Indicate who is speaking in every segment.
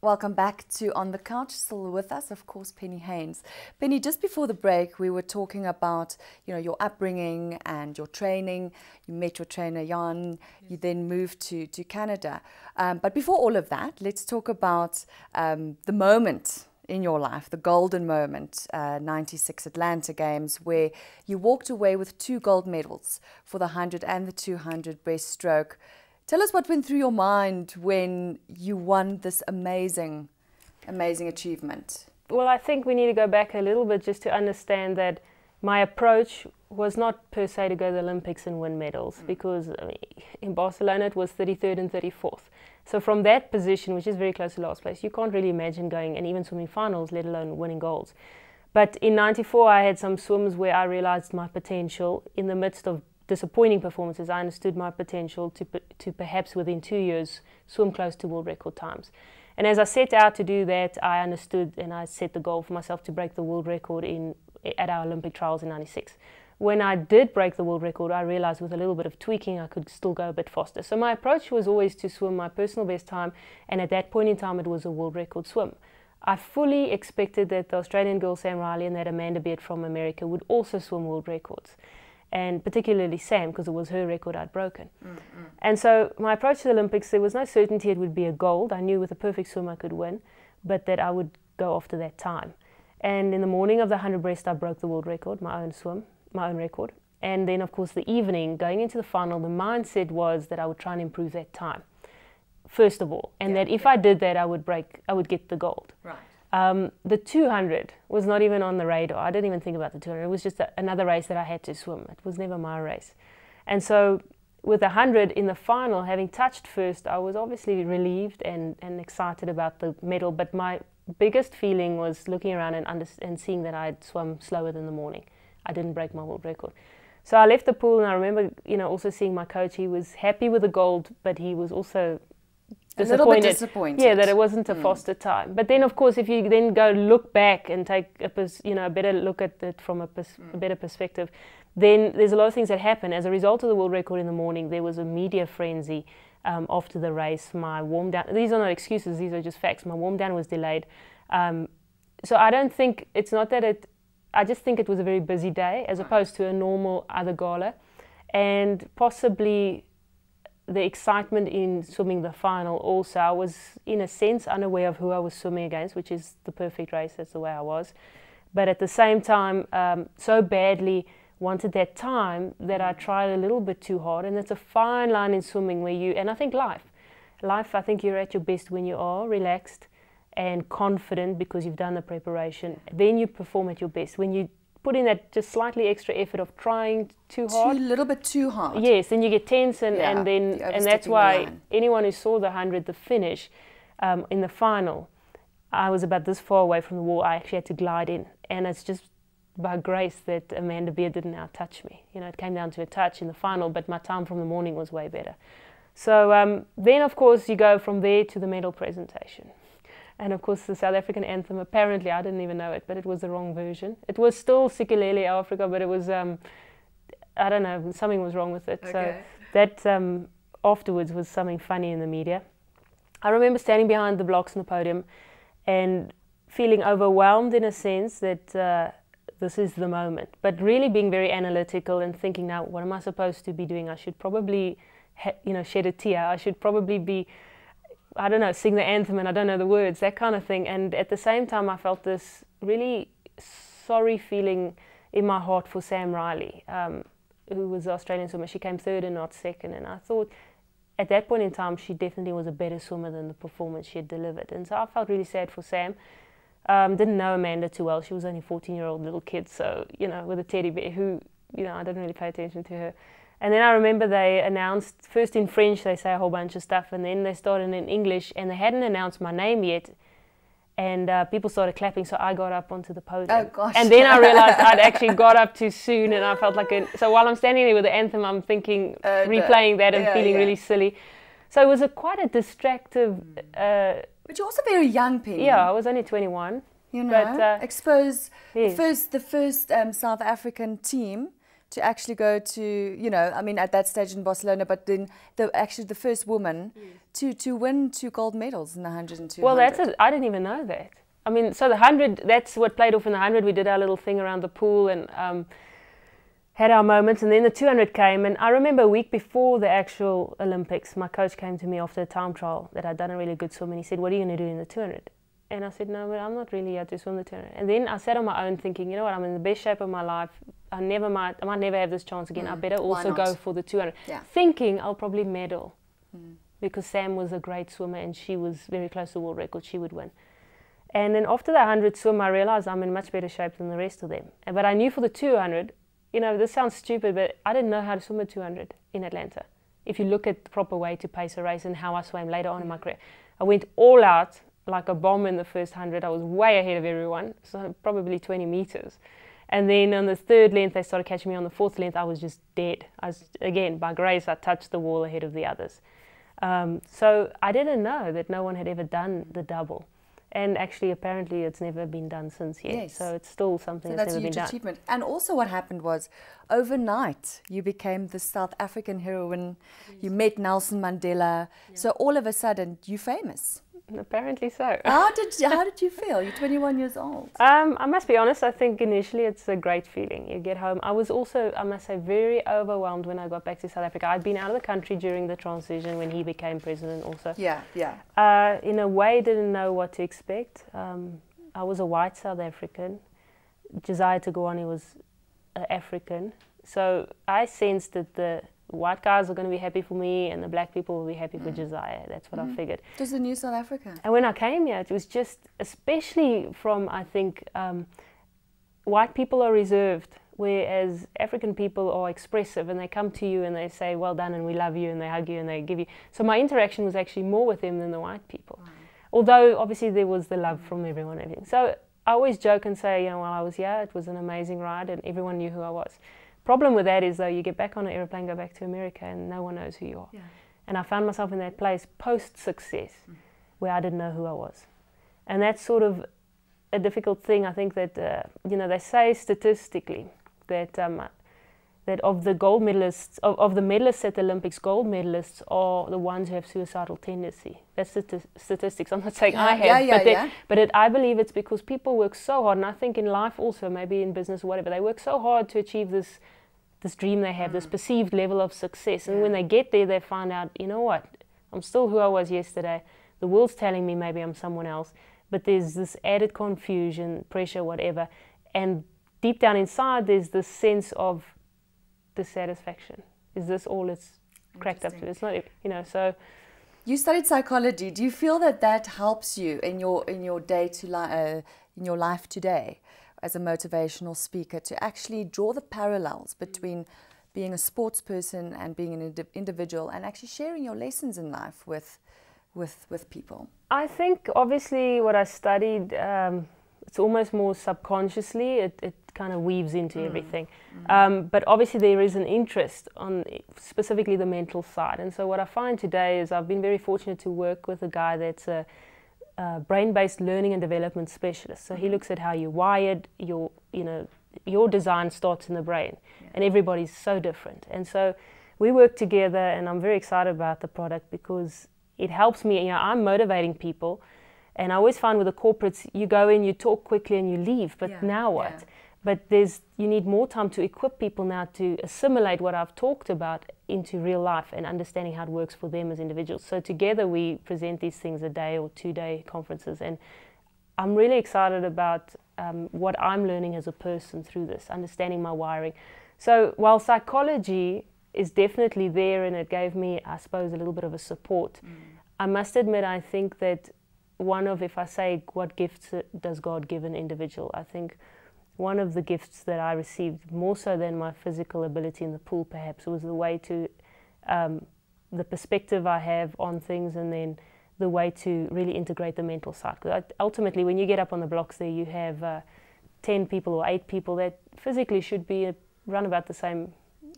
Speaker 1: Welcome back to On the Couch. Still with us, of course, Penny Heyns. Penny, just before the break, we were talking about, your upbringing and your training. You met your trainer, Jan. You then moved to Canada. But before all of that, let's talk about the moment in your life, the golden moment, 96 Atlanta Games, where you walked away with 2 gold medals for the 100 and the 200 breaststroke. Tell us what went through your mind when you won this amazing achievement.
Speaker 2: Well, I think we need to go back a little bit just to understand that my approach was not per se to go to the Olympics and win medals, because in Barcelona it was 33rd and 34th. So from that position, which is very close to last place, you can't really imagine going and even swimming finals, let alone winning golds. But in 94, I had some swims where I realized my potential. In the midst of disappointing performances, I understood my potential to perhaps within 2 years swim close to world record times. And as I set out to do that, I understood and I set the goal for myself to break the world record at our Olympic trials in 96. When I did break the world record, I realized with a little bit of tweaking I could still go a bit faster. So my approach was always to swim my personal best time, and at that point in time it was a world record swim. I fully expected that the Australian girl Sam Riley and that Amanda Beard from America would also swim world records. And particularly Sam, because it was her record I'd broken. And so my approach to the Olympics, there was no certainty it would be a gold. I knew with a perfect swim I could win, but that I would go after that time. And in the morning of the 100 breast, I broke the world record, my own swim, my own record. And then, of course, the evening, going into the final, the mindset was that I would try and improve that time, first of all. And that if I did that, I would get the gold.
Speaker 1: Right.
Speaker 2: The 200 was not even on the radar. I didn't even think about the 200. It was just another race that I had to swim. It was never my race. And so with the 100 in the final, having touched first, I was obviously relieved and excited about the medal. But my biggest feeling was looking around and seeing that I had swum slower than the morning. I didn't break my world record. So I left the pool, and I remember, also seeing my coach. He was happy with the gold, but he was also
Speaker 1: a little bit disappointed.
Speaker 2: Yeah, that it wasn't a faster time. But then, of course, if you then go look back and take a better look at it from a better perspective, then there's a lot of things that happen. As a result of the world record in the morning, there was a media frenzy after the race. My warm down, these are not excuses, these are just facts. My warm down was delayed. So I don't think, it's not that I just think it was a very busy day as opposed to a normal other gala. And possibly the excitement in swimming the final also, I was in a sense unaware of who I was swimming against, which is the perfect race, that's the way I was. But at the same time, so badly wanted that time that I tried a little bit too hard. And it's a fine line in swimming where and I think life, I think you're at your best when you are relaxed and confident because you've done the preparation. Then you perform at your best. When you put in that just slightly extra effort of trying too hard.
Speaker 1: A little bit too hard.
Speaker 2: Yes, then you get tense and that's why anyone who saw the 100, the finish, in the final, I was about this far away from the wall. I actually had to glide in, and it's just by grace that Amanda Beard didn't out-touch me. It came down to a touch in the final, but my time from the morning was way better. So then, of course, you go from there to the medal presentation. And of course the South African anthem, apparently, I didn't even know it, but it was the wrong version. It was still Sikelele Africa, but it was, I don't know, something was wrong with it. Okay. So that afterwards was something funny in the media. I remember standing behind the blocks on the podium and feeling overwhelmed in a sense that this is the moment, but really being very analytical and thinking, now, what am I supposed to be doing? I should probably, shed a tear. I should probably be, I don't know, sing the anthem and I don't know the words, that kind of thing. And at the same time, I felt this really sorry feeling in my heart for Sam Riley, who was the Australian swimmer. She came 3rd and not 2nd. And I thought at that point in time, she definitely was a better swimmer than the performance she had delivered. And so I felt really sad for Sam. Didn't know Amanda too well. She was only a 14-year-old little kid. So, with a teddy bear who, I didn't really pay attention to her. And then I remember they announced, first in French, they say a whole bunch of stuff, and then they started in English, and they hadn't announced my name yet, and people started clapping, so I got up onto the podium.
Speaker 1: Oh, gosh.
Speaker 2: And then I realized I'd actually got up too soon, and I felt like so while I'm standing there with the anthem, I'm thinking, replaying that and feeling really silly. So it was quite a distractive...
Speaker 1: but you're also very young, Penny.
Speaker 2: Yeah, I was only 21.
Speaker 1: But, exposed the first South African team to actually go to, you know, I mean, at that stage in Barcelona, but then actually the first woman to win 2 gold medals in the 100 and 200.
Speaker 2: Well, I didn't even know that. I mean, so the 100, that's what played off in the 100. We did our little thing around the pool and had our moments, and then the 200 came. And I remember a week before the actual Olympics, my coach came to me after a time trial that I'd done a really good swim, and he said, "What are you going to do in the 200?" And I said, "No, but I'm not really here to swim the 200." And then I sat on my own thinking, you know what, I'm in the best shape of my life. I might never have this chance again. I better also go for the 200. Yeah. Thinking I'll probably medal because Sam was a great swimmer and she was very close to the world record. She would win. And then after the 100 swim, I realized I'm in much better shape than the rest of them. But I knew for the 200, you know, this sounds stupid, but I didn't know how to swim a 200 in Atlanta. If you look at the proper way to pace a race and how I swam later on in my career, I went all out like a bomb in the first 100. I was way ahead of everyone, so probably 20 meters. And then on the 3rd length, they started catching me. On the 4th length, I was just dead. Again, by grace, I touched the wall ahead of the others. So I didn't know that no one had ever done the double. And actually, apparently, it's never been done since yet. Yes. So it's still something that's never been done. That's a huge achievement.
Speaker 1: And also what happened was, overnight, you became the South African heroine. Yes. You met Nelson Mandela. Yeah. So all of a sudden, you're famous.
Speaker 2: Apparently so.
Speaker 1: How did you feel? You're 21 years old.
Speaker 2: I must be honest, I think initially it's a great feeling. You get home. I was also, I must say, very overwhelmed when I got back to South Africa. I'd been out of the country during the transition when he became president also.
Speaker 1: Yeah, yeah.
Speaker 2: In a way, didn't know what to expect. I was a white South African. Josiah Tagowani was African. So I sensed that the white guys are going to be happy for me and the black people will be happy for Josiah. That's what I figured.
Speaker 1: It was the new South Africa.
Speaker 2: And when I came here, it was just, especially from, I think, white people are reserved, whereas African people are expressive and they come to you and they say, "Well done," and "We love you," and they hug you and they give you. So my interaction was actually more with them than the white people. Although, obviously, there was the love from everyone and everything. So I always joke and say, you know, while I was here, it was an amazing ride and everyone knew who I was. Problem with that is, though, you get back on an aeroplane, go back to America, and no one knows who you are. Yeah. And I found myself in that place post-success where I didn't know who I was. And that's sort of a difficult thing. I think that, you know, they say statistically that that of the gold medalists, of the medalists at the Olympics, gold medalists are the ones who have suicidal tendency. That's the statistics. I'm not saying I have, but I believe it's because people work so hard, and I think in life also, maybe in business or whatever, they work so hard to achieve this dream they have, this perceived level of success. And when they get there, they find out, you know what, I'm still who I was yesterday. The world's telling me maybe I'm someone else, but there's this added confusion, pressure, whatever. And deep down inside, there's this sense of dissatisfaction. Is this all it's cracked up to? It's not, you know, so.
Speaker 1: You studied psychology. Do you feel that that helps you in your in your life today as a motivational speaker to actually draw the parallels between being a sports person and being an individual and actually sharing your lessons in life with people?
Speaker 2: I think obviously what I studied, it's almost more subconsciously, it kind of weaves into everything. But obviously there is an interest on specifically the mental side. And so what I find today is I've been very fortunate to work with a guy that's a brain-based learning and development specialist. So he looks at how you're wired, your design starts in the brain, and everybody's so different. And so we work together, and I'm very excited about the product because it helps me. You know, I'm motivating people, and I always find with the corporates, you go in, you talk quickly, and you leave. But now what? Yeah. But you need more time to equip people now to assimilate what I've talked about into real life and understanding how it works for them as individuals. So together we present these things a day or 2-day conferences, and I'm really excited about what I'm learning as a person through this, understanding my wiring. So while psychology is definitely there and it gave me, I suppose, a little bit of a support, I must admit I think that if I say what gifts does God give an individual, I think one of the gifts that I received, more so than my physical ability in the pool perhaps, was the way to, the perspective I have on things, and then the way to really integrate the mental side. Because ultimately when you get up on the blocks there, you have 10 people or 8 people that physically should be run about the same,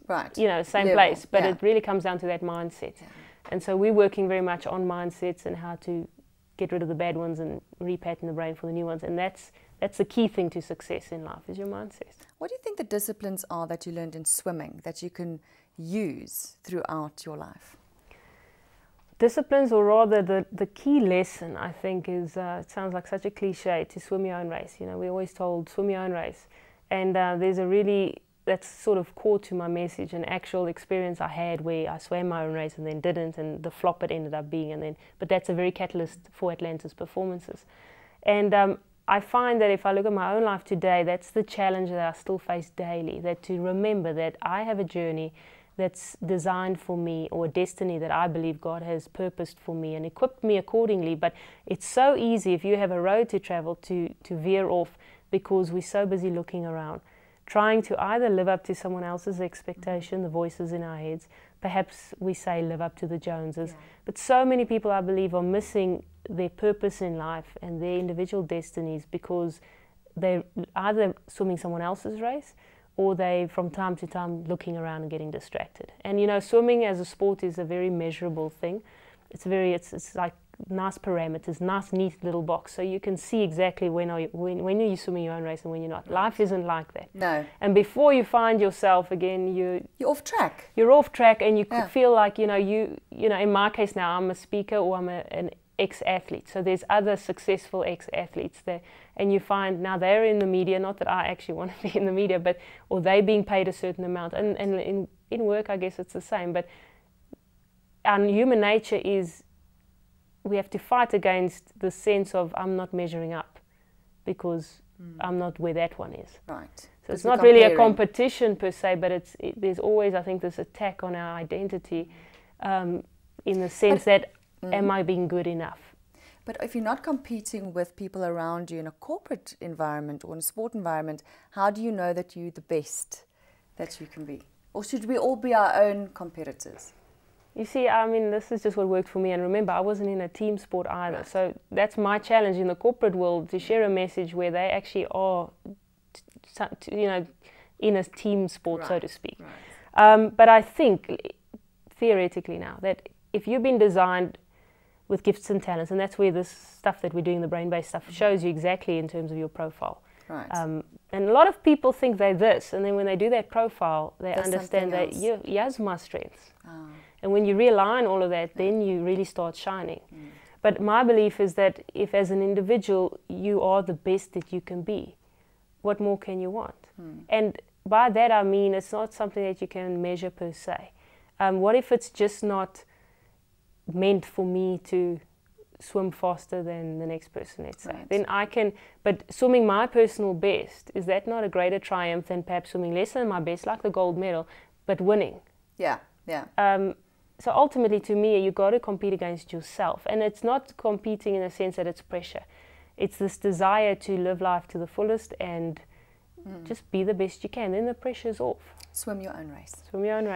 Speaker 2: same level, place, but it really comes down to that mindset. Yeah. And so we're working very much on mindsets and how to get rid of the bad ones and repattern the brain for the new ones, and that's the key thing to success in life, is your mindset.
Speaker 1: What do you think the disciplines are that you learned in swimming that you can use throughout your life?
Speaker 2: Disciplines, or rather the key lesson, I think, is, it sounds like such a cliche, to swim your own race. You know, we're always told, swim your own race. And there's a really, that's sort of core to my message, an actual experience I had where I swam my own race and then didn't, and the flop it ended up being, and then, but that's a very catalyst for Atlanta's performances. And I find that if I look at my own life today, that's the challenge that I still face daily, that to remember that I have a journey that's designed for me, or a destiny that I believe God has purposed for me and equipped me accordingly. But it's so easy, if you have a road to travel, to veer off, because we're so busy looking around, trying to either live up to someone else's expectation, the voices in our heads. Perhaps we say live up to the Joneses. Yeah. But so many people, I believe, are missing their purpose in life and their individual destinies because they're either swimming someone else's race, or they, from time to time, looking around and getting distracted. And you know, swimming as a sport is a very measurable thing. It's like nice parameters, nice, neat little box, so you can see exactly when are you swimming your own race and when you're not. Life isn't like that.
Speaker 1: No.
Speaker 2: And before you find yourself again, you're
Speaker 1: off track.
Speaker 2: You're off track, and you could feel like, you know, in my case now, I'm a speaker, or I'm an ex-athlete. So there's other successful ex-athletes there, and you find now they're in the media, not that I actually want to be in the media, but, or they being paid a certain amount. And in work, I guess it's the same. But our human nature is, we have to fight against the sense of I'm not measuring up because I'm not where that one is.
Speaker 1: Right.
Speaker 2: So it's not really a competition per se, but there's always, I think, this attack on our identity in the sense that, am I being good enough?
Speaker 1: But if you're not competing with people around you in a corporate environment or in a sport environment, how do you know that you're the best that you can be? Or should we all be our own competitors?
Speaker 2: You see, I mean, this is just what worked for me. And remember, I wasn't in a team sport either. Right. So that's my challenge in the corporate world, to share a message where they actually are, you know, in a team sport, so to speak. Right. But I think, theoretically now, that if you've been designed with gifts and talents, and that's where this stuff that we're doing, the brain-based stuff, shows you exactly in terms of your profile.
Speaker 1: Right.
Speaker 2: And a lot of people think they're this, and then when they do that profile, they understand that here's my strengths. Oh. And when you realign all of that, then you really start shining. But my belief is that if as an individual you are the best that you can be, what more can you want? And by that I mean it's not something that you can measure per se. What if it's just not meant for me to swim faster than the next person, let's say? Right. Then I can, but swimming my personal best, is that not a greater triumph than perhaps swimming less than my best, like the gold medal, but winning?
Speaker 1: Yeah, yeah.
Speaker 2: So ultimately, to me, you got to compete against yourself. And it's not competing in the sense that it's pressure. It's this desire to live life to the fullest and just be the best you can. Then the pressure's off.
Speaker 1: Swim your own race.
Speaker 2: Swim your own race.